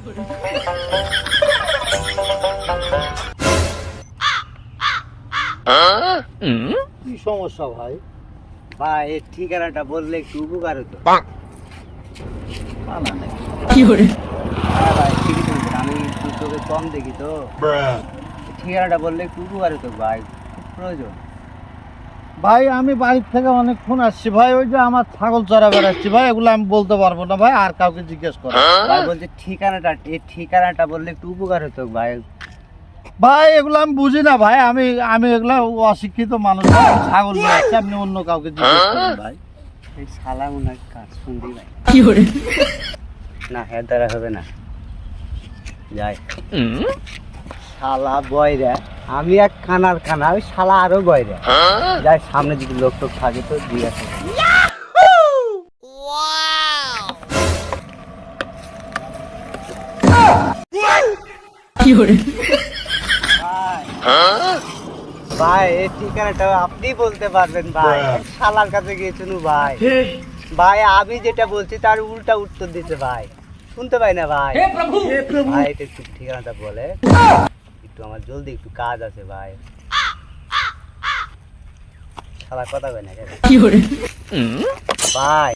কি সমস্যা ভাই? ভাই এই ঠিকানাটা বললে একটু উপকার হতো। মানা নাকি? হ্যাঁ ভাই ঠিকই বলছেন, আমি একটু চোখে কম দেখি তো। ঠিকানাটা বললে একটু উপকার হতো ভাই, খুব প্রয়োজন। ভাই আমি বাড়ির থেকে অনেকক্ষণ আসছি ভাই, ওই যে আমার ছাগল চড়া বেড়াচ্ছি ভাই, এগুলো আমি বলতে পারবো না ভাই, আর কাউকে জিজ্ঞেস করো। ভাই বলছে এই ঠিকানাটা বললে একটু উপকার হতো ভাই। ভাই এগুলো আমি বুঝি না ভাই, আমি আমি এগুলা অশিক্ষিত মানুষ ভাই, আমি ছাগল বেড়াচ্ছি, আপনি অন্য কাউকে জিজ্ঞেস করুন ভাই। এই শালা মনে হয় কাজ শুনবি ভাই। না এর দ্বারা হবে না, যাই। শালা বয়রা, আমি এক খানার খানা, ওই শালা আরো বয়রা। যাই সামনে যদি লোক টোক থাকে তো জিজ্ঞাসা করি। ভাই এই ঠিকানাটা আপনি বলতে পারবেন ভাই, শালার কাছে গিয়েছেন ভাই। ভাই আমি যেটা বলছি তার উল্টা উত্তর দিতে ভাই, শুনতে পাই না ভাই। ভাই এটা একটু ঠিকানাটা বলে একটু, আমার জলদি একটু কাজ আছে ভাই। শালা কথা কয় না কেন? ভাই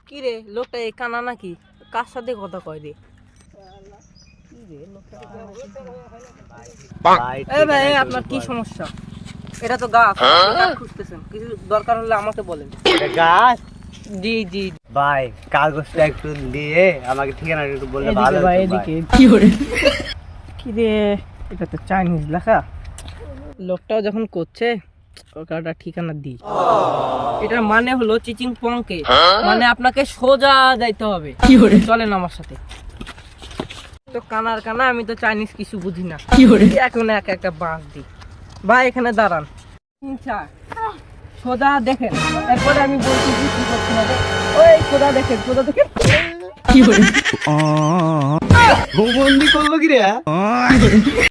কি রে, লোকটা এই কানা নাকি? কার সাথে কথা কয় রে? ভাই ভাই আপনার কি সমস্যা? এটা তো গাছ, আপনি কাঠ খুঁজতেছেন, কিছু দরকার হলে আমাকে বলেন। এটা গাছ। জি জি ভাই কাগজটা একটু দিয়ে আমাকে ঠিকানাটা একটু বললে ভালো হতো ভাই, ভাই। এদিকে কি রে, এটা তো চাইনিজ লেখা। লোকটাও যখন করছে ওকে একটা ঠিকানা দিই। এটার মানে হলো চিচিং পংকে, মানে আপনাকে সোজা যাইতে হবে। চলেন আমার সাথে। তো কানার কানা, আমি তো চাইনিজ কিছু বুঝি না, এখন এক একটা বাঁশ দিই। ভাই এখানে দাঁড়ান, সোজা দেখেন, এরপরে আমি বলছি কি করতে হবে। ওই সোজা দেখেন, সোজা দেখেন। বন্দি করলো কি রে?